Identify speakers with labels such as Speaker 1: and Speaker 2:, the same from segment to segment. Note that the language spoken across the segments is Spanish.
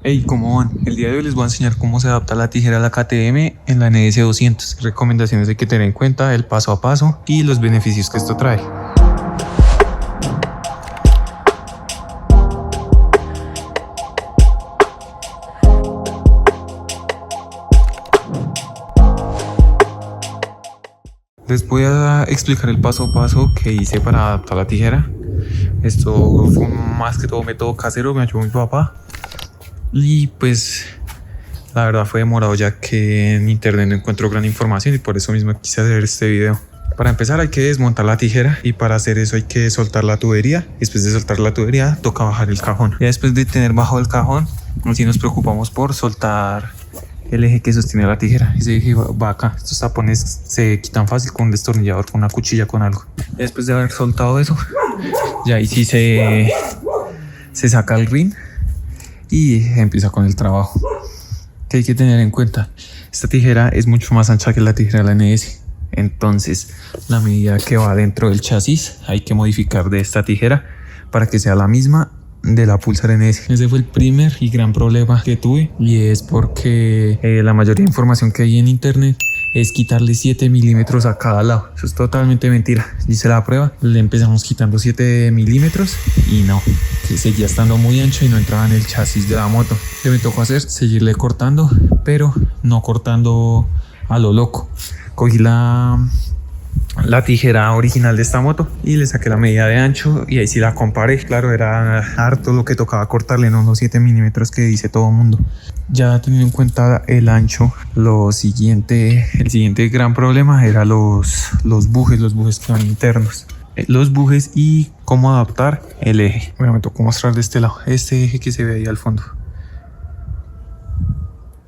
Speaker 1: Hey, ¿cómo van? El día de hoy les voy a enseñar cómo se adapta la tijera a la KTM en la NS200. Recomendaciones hay que tener en cuenta, el paso a paso y los beneficios que esto trae. Les voy a explicar el paso a paso que hice para adaptar la tijera. Esto fue más que todo método casero, me ayudó mi papá. Y pues la verdad fue demorado, ya que en internet no encuentro gran información y por eso mismo quise hacer este video. Para empezar hay que desmontar la tijera y para hacer eso hay que soltar la tubería. Después de soltar la tubería toca bajar el cajón. Ya después de tener bajado el cajón, así nos preocupamos por soltar el eje que sostiene la tijera. Ese eje va acá. Estos tapones se quitan fácil con un destornillador, con una cuchilla, con algo. Ya después de haber soltado eso, ya ahí sí se saca el rin y empieza con el trabajo. Que hay que tener en cuenta, esta tijera es mucho más ancha que la tijera de la NS. Entonces la medida que va dentro del chasis hay que modificar de esta tijera para que sea la misma de la Pulsar NS. Ese fue el primer y gran problema que tuve, y es porque la mayoría de información que hay en internet es quitarle 7 milímetros a cada lado. Eso es totalmente mentira. Hice la prueba, le empezamos quitando 7 milímetros y no, que seguía estando muy ancho y no entraba en el chasis de la moto. Lo que me tocó hacer, seguirle cortando, pero no cortando a lo loco. Cogí la tijera original de esta moto y le saqué la medida de ancho y ahí sí la comparé. Claro, era harto lo que tocaba cortarle, no los 7 milímetros que dice todo el mundo. Ya teniendo en cuenta el ancho, el siguiente gran problema era los bujes que van internos. Los bujes y cómo adaptar el eje. Bueno, me tocó mostrar de este lado, este eje que se ve ahí al fondo.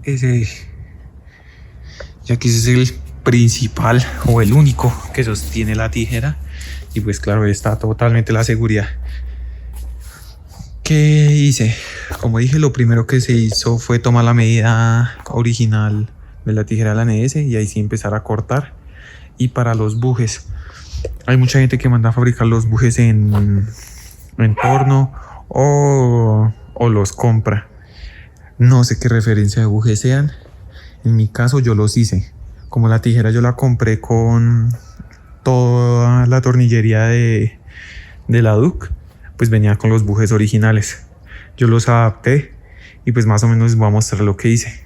Speaker 1: Ese eje. Ya que ese es el principal o el único que sostiene la tijera, y pues claro, está totalmente la seguridad. ¿Qué hice? Como dije, lo primero que se hizo fue tomar la medida original de la tijera de la NS y ahí sí empezar a cortar. Y para los bujes, hay mucha gente que manda a fabricar los bujes en torno o los compra. No sé qué referencia de bujes sean. En mi caso yo los hice. Como la tijera yo la compré con toda la tornillería de la Duke, pues venía con los bujes originales. Yo los adapté y pues más o menos les voy a mostrar lo que hice.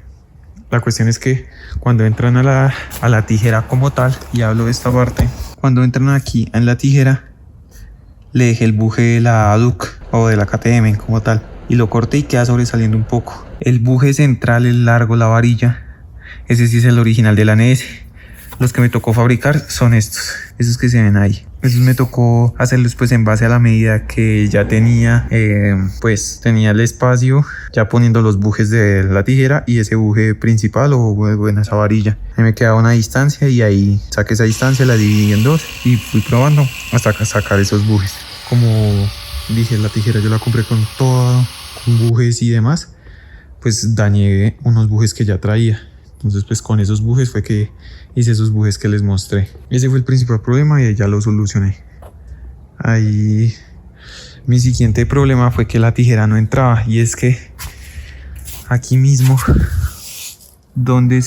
Speaker 1: La cuestión es que cuando entran a la tijera como tal, y hablo de esta parte, cuando entran aquí en la tijera, le dejé el buje de la Duke o de la KTM como tal y lo corté y queda sobresaliendo un poco. El buje central, el largo, la varilla, ese sí es el original de la NS. Los que me tocó fabricar son estos que se ven ahí. Esos me tocó hacerlos pues en base a la medida que ya tenía, pues tenía el espacio, ya poniendo los bujes de la tijera y ese buje principal o en esa varilla. Ahí me quedaba una distancia y ahí saqué esa distancia, la dividí en dos y fui probando hasta sacar esos bujes. Como dije, la tijera yo la compré con todo, con bujes y demás, pues dañé unos bujes que ya traía. Entonces pues con esos bujes fue que hice esos bujes que les mostré. Ese fue el principal problema y ya lo solucioné. Ahí mi siguiente problema fue que la tijera no entraba, y es que aquí mismo donde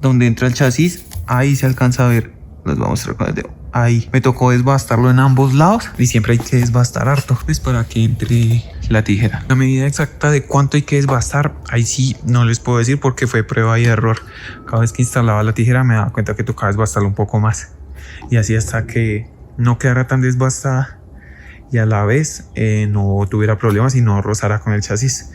Speaker 1: entra el chasis, ahí se alcanza a ver. Les voy a mostrar con el dedo. Ahí me tocó desbastarlo en ambos lados y siempre hay que desbastar harto pues para que entre la tijera. La medida exacta de cuánto hay que desbastar, ahí sí no les puedo decir porque fue prueba y error. Cada vez que instalaba la tijera me daba cuenta que tocaba desbastarlo un poco más, y así hasta que no quedara tan desbastada y a la vez no tuviera problemas y no rozara con el chasis,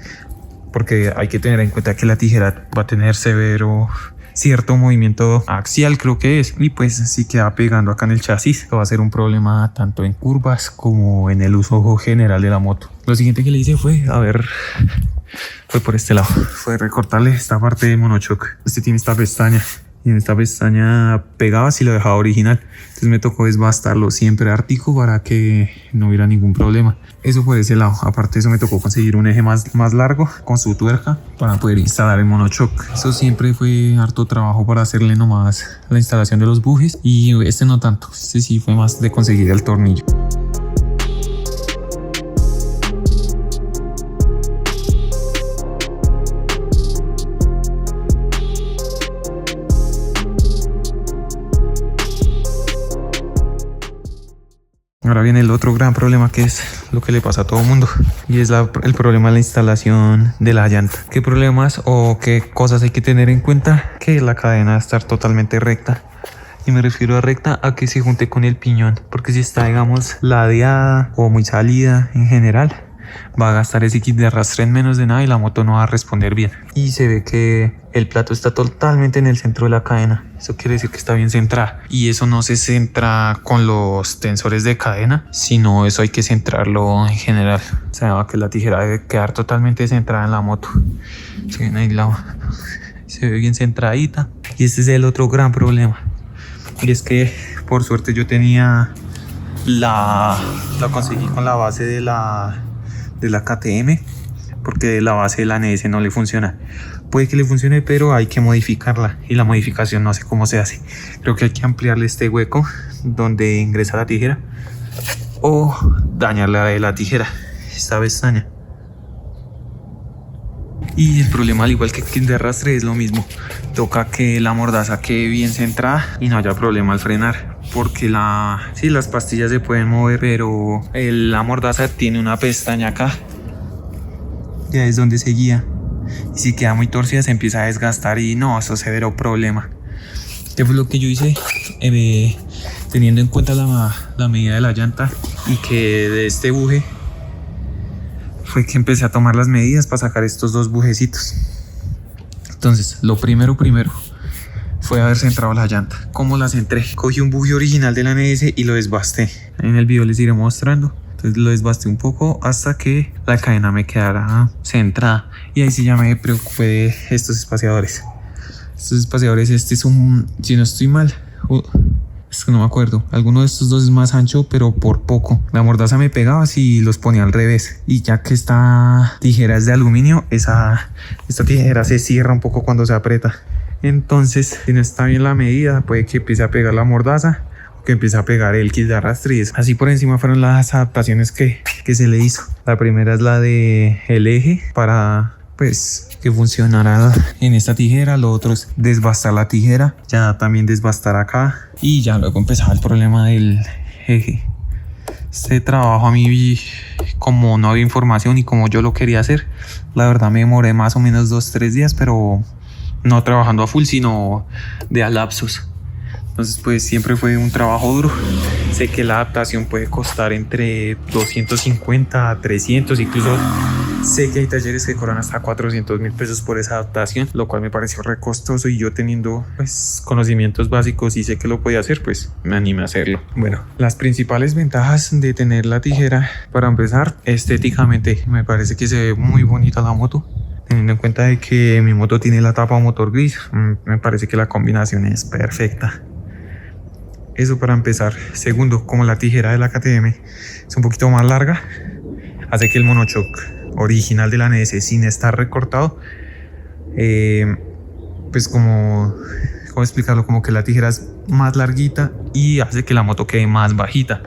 Speaker 1: porque hay que tener en cuenta que la tijera va a tener cierto movimiento axial, creo que es, y pues si queda pegando acá en el chasis va a ser un problema tanto en curvas como en el uso general de la moto. Lo siguiente que le hice fue por este lado, fue recortarle esta parte de monochoque. Este tiene esta pestaña y en esta pestaña pegaba si lo dejaba original, entonces me tocó desbastarlo siempre ártico para que no hubiera ningún problema. Eso por ese lado. Aparte de eso me tocó conseguir un eje más largo con su tuerca para poder instalar el monochoque. Eso siempre fue harto trabajo para hacerle nomás la instalación de los bujes, y este no tanto, este sí fue más de conseguir el tornillo. Ahora viene el otro gran problema, que es lo que le pasa a todo el mundo, y es el problema de la instalación de la llanta. ¿Qué problemas o qué cosas hay que tener en cuenta? Que la cadena debe estar totalmente recta. Y me refiero a recta a que se junte con el piñón, porque si está, digamos, ladeada o muy salida en general, va a gastar ese kit de arrastre en menos de nada y la moto no va a responder bien. Y se ve que el plato está totalmente en el centro de la cadena. Eso quiere decir que está bien centrada. Y eso no se centra con los tensores de cadena, sino eso hay que centrarlo en general. O sea, que la tijera debe quedar totalmente centrada en la moto. Se ven ahí se ve bien centradita. Y este es el otro gran problema. Y es que por suerte yo tenía la conseguí con la base de la KTM, porque la base de la NS no le funciona. Puede que le funcione, pero hay que modificarla, y la modificación no sé cómo se hace. Creo que hay que ampliarle este hueco donde ingresa la tijera o dañarle la tijera, esta pestaña. Y el problema, al igual que el de arrastre, es lo mismo. Toca que la mordaza quede bien centrada y no haya problema al frenar, porque sí, las pastillas se pueden mover, pero la mordaza tiene una pestaña acá, ya es donde se guía, y si queda muy torcida se empieza a desgastar y no, eso es severo problema. ¿Qué fue lo que yo hice? Teniendo en cuenta la medida de la llanta y que de este buje, fue que empecé a tomar las medidas para sacar estos dos bujecitos. Entonces, lo primero fue haber centrado la llanta. ¿Cómo la centré? Cogí un buje original de la NS y lo desbasté. En el video les iré mostrando. Entonces lo desbasté un poco hasta que la cadena me quedara centrada. Y ahí sí ya me preocupé de estos espaciadores. Estos espaciadores, este es si no estoy mal, es que no me acuerdo. Alguno de estos dos es más ancho, pero por poco. La mordaza me pegaba si los ponía al revés. Y ya que esta tijera es de aluminio, esta tijera se cierra un poco cuando se aprieta. Entonces, si no está bien la medida, puede que empiece a pegar la mordaza o que empiece a pegar el kit de arrastre. Y así por encima fueron las adaptaciones que se le hizo. La primera es la de el eje para, pues, que funcionara en esta tijera. Lo otro es desbastar la tijera, ya también desbastar acá, y ya luego empezaba el problema del eje. Este trabajo, a mí, como no había información y como yo lo quería hacer, la verdad me demoré más o menos 2-3 días, pero no trabajando a full, sino de a lapsos. Entonces, pues siempre fue un trabajo duro. Sé que la adaptación puede costar entre 250 a 300, incluso sé que hay talleres que cobran hasta 400.000 pesos por esa adaptación, lo cual me pareció re costoso, y yo teniendo, pues, conocimientos básicos y sé que lo podía hacer, pues me animé a hacerlo. Bueno, las principales ventajas de tener la tijera, para empezar, estéticamente me parece que se ve muy bonita la moto. Teniendo en cuenta de que mi moto tiene la tapa motor gris, me parece que la combinación es perfecta. Eso para empezar. Segundo, como la tijera de la KTM es un poquito más larga, hace que el monochoc original de la NS, sin estar recortado, pues ¿cómo explicarlo? Como que la tijera es más larguita y hace que la moto quede más bajita,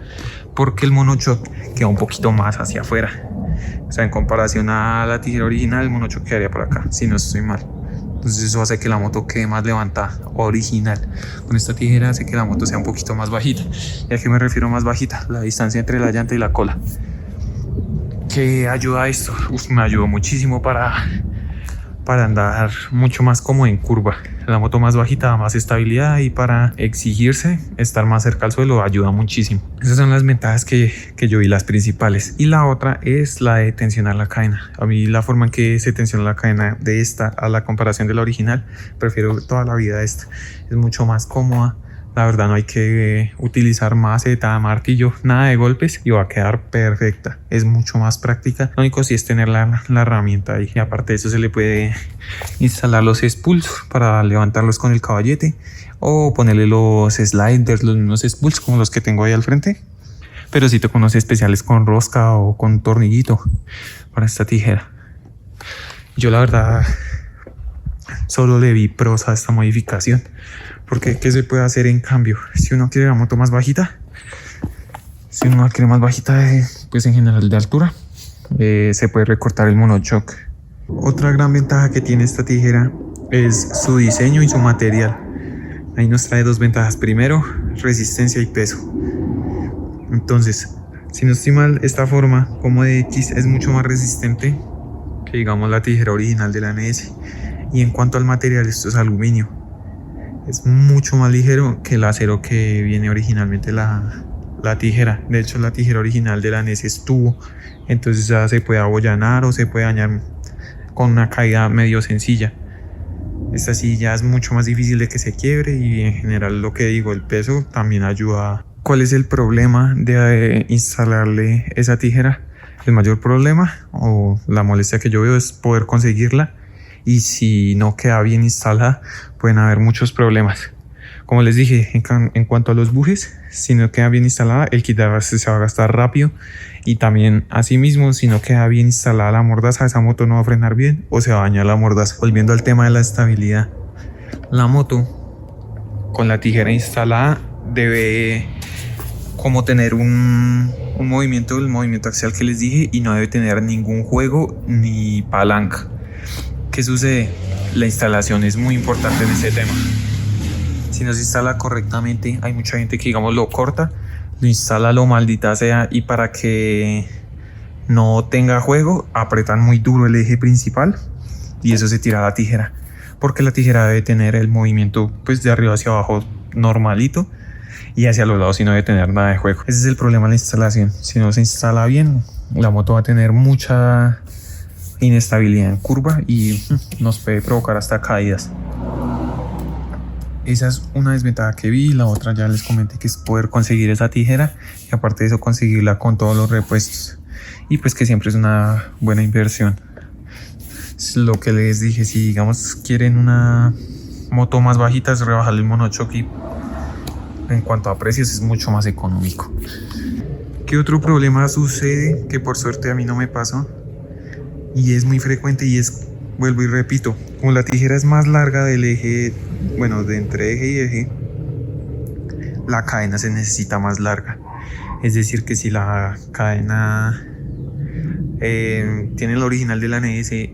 Speaker 1: porque el monochoc queda un poquito más hacia afuera. O sea, en comparación a la tijera original, el monochoc quedaría por acá, si no estoy mal. Entonces eso hace que la moto quede más levantada, original. Con esta tijera hace que la moto sea un poquito más bajita. ¿Y a qué me refiero más bajita? La distancia entre la llanta y la cola. ¿Qué ayuda a esto? Me ayudó muchísimo para andar mucho más cómodo en curva. La moto más bajita da más estabilidad, y para exigirse estar más cerca al suelo ayuda muchísimo. Esas son las ventajas que yo vi, las principales. Y la otra es la de tensionar la cadena. A mí la forma en que se tensiona la cadena de esta a la comparación de la original, prefiero toda la vida esta. Es mucho más cómoda. La verdad, no hay que utilizar maceta, martillo, nada de golpes, y va a quedar perfecta. Es mucho más práctica. Lo único sí es tener la herramienta ahí. Y aparte de eso, se le puede instalar los spools para levantarlos con el caballete, o ponerle los sliders, los mismos spools como los que tengo ahí al frente. Pero sí tengo unos especiales con rosca o con tornillito para esta tijera. Yo la verdad solo le vi pros a esta modificación, porque ¿qué se puede hacer en cambio? Si uno quiere la moto más bajita, pues en general de altura, se puede recortar el monochoc. Otra gran ventaja que tiene esta tijera es su diseño y su material. Ahí nos trae dos ventajas. Primero, resistencia y peso. Entonces, si no estoy mal, esta forma como de X es mucho más resistente que digamos la tijera original de la NS. Y en cuanto al material, esto es aluminio. Es mucho más ligero que el acero que viene originalmente la tijera. De hecho, la tijera original de la NS es tubo, entonces ya se puede abollanar o se puede dañar con una caída medio sencilla. Esta sí ya es mucho más difícil de que se quiebre, y en general lo que digo, el peso también ayuda. ¿Cuál es el problema de instalarle esa tijera? El mayor problema o la molestia que yo veo es poder conseguirla, y si no queda bien instalada pueden haber muchos problemas. Como les dije, en cuanto a los bujes, si no queda bien instalada, el kit de arrastre se va a gastar rápido, y también asimismo, si no queda bien instalada la mordaza, esa moto no va a frenar bien o se va a dañar la mordaza. Volviendo al tema de la estabilidad, la moto con la tijera instalada debe como tener un movimiento, el movimiento axial que les dije, y no debe tener ningún juego ni palanca. ¿Qué sucede? La instalación es muy importante en este tema. Si no se instala correctamente, hay mucha gente que digamos lo corta, lo instala lo maldita sea, y para que no tenga juego apretan muy duro el eje principal y eso se tira a la tijera, porque la tijera debe tener el movimiento pues de arriba hacia abajo normalito, y hacia los lados si no debe tener nada de juego. Ese es el problema de la instalación. Si no se instala bien, la moto va a tener mucha inestabilidad en curva y nos puede provocar hasta caídas. Esa es una desventaja que vi. La otra ya les comenté, que es poder conseguir esa tijera, y aparte de eso conseguirla con todos los repuestos, y pues que siempre es una buena inversión. Es lo que les dije, si digamos quieren una moto más bajita, es rebajarle el monochoque, y en cuanto a precios es mucho más económico. ¿Qué otro problema sucede? Que por suerte a mí no me pasó y es muy frecuente, y es, vuelvo y repito, como la tijera es más larga del eje, bueno, de entre eje y eje, la cadena se necesita más larga. Es decir, que si la cadena tiene el original de la NS,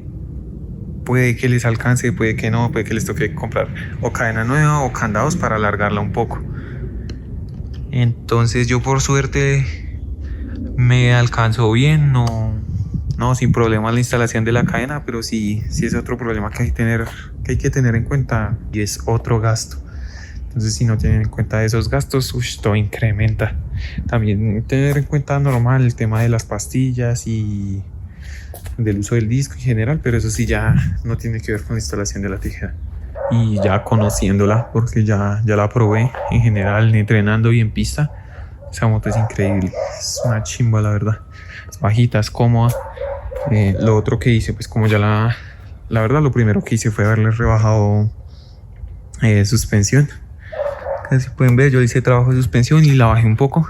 Speaker 1: puede que les alcance, puede que no, puede que les toque comprar o cadena nueva o candados para alargarla un poco. Entonces yo por suerte me alcanzó bien, no sin problema la instalación de la cadena, pero sí es otro problema que hay que tener en cuenta, y es otro gasto. Entonces si no tienen en cuenta esos gastos, todo incrementa. También tener en cuenta normal el tema de las pastillas y del uso del disco en general, pero eso sí ya no tiene que ver con la instalación de la tijera. Y ya conociéndola, porque ya la probé en general, entrenando y en pista, esa moto es increíble, es una chimba la verdad. Es bajita, es cómoda. Lo otro que hice, pues como ya la verdad, lo primero que hice fue haberle rebajado suspensión. Casi pueden ver, yo le hice trabajo de suspensión y la bajé un poco,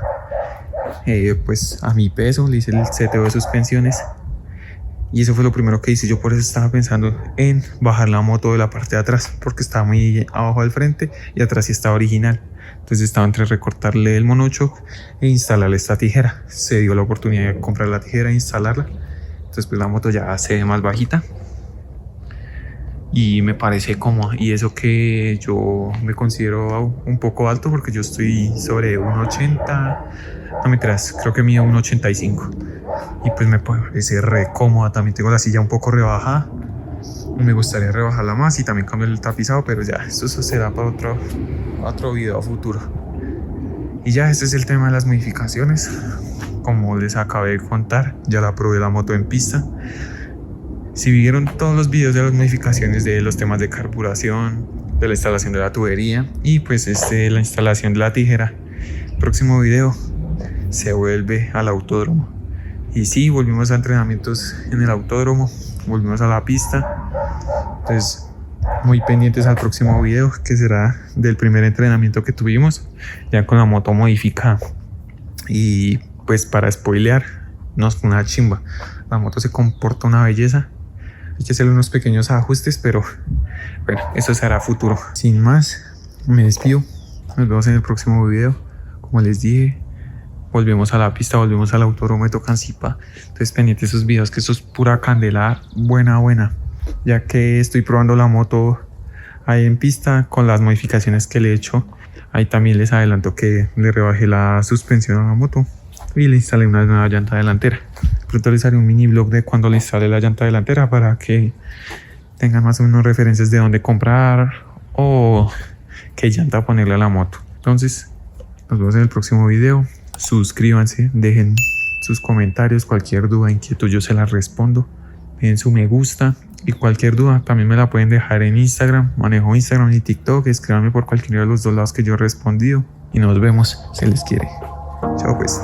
Speaker 1: pues a mi peso, le hice el seteo de suspensiones. Y eso fue lo primero que hice. Yo por eso estaba pensando en bajar la moto de la parte de atrás, porque estaba muy abajo del frente y atrás sí estaba original. Entonces estaba entre recortarle el monochoke e instalarle esta tijera. Se dio la oportunidad de comprar la tijera e instalarla. Entonces pues la moto ya se ve más bajita y me parece cómoda. Y eso que yo me considero un poco alto, porque yo estoy sobre 1,80. No me creas, creo que mido 1,85. Y pues me parece re cómoda. También tengo la silla un poco rebajada. Me gustaría rebajarla más y también cambiar el tapizado, pero ya, eso será para otro video a futuro. Y ya, este es el tema de las modificaciones. Como les acabé de contar, ya la probé la moto en pista. Si vieron todos los videos de las modificaciones, de los temas de carburación, de la instalación de la tubería y pues la instalación de la tijera, el próximo video se vuelve al autódromo. Y sí, volvimos a entrenamientos en el autódromo, volvimos a la pista. Entonces, muy pendientes al próximo video, que será del primer entrenamiento que tuvimos, ya con la moto modificada. Y pues para spoilear, no es una chimba. La moto se comporta una belleza. Hay que hacerle unos pequeños ajustes, pero bueno, eso será futuro. Sin más, me despido. Nos vemos en el próximo video. Como les dije, volvemos a la pista, volvemos al autódromo de Tocancipá. Entonces pendiente esos videos, que esto es pura candela buena. Ya que estoy probando la moto ahí en pista con las modificaciones que le he hecho Ahí también les adelanto que le rebajé la suspensión a la moto y le instalé una nueva llanta delantera. Pronto les haré un mini blog de cuando le instalé la llanta delantera para que tengan más o menos referencias de dónde comprar o qué llanta ponerle a la moto. Entonces, nos vemos en el próximo video. Suscríbanse, dejen sus comentarios, cualquier duda, inquietud, yo se las respondo. Den su me gusta y cualquier duda también me la pueden dejar en Instagram. Manejo Instagram y TikTok. Escríbanme por cualquiera de los dos lados que yo he respondido. Y nos vemos. Se les quiere. Chao pues.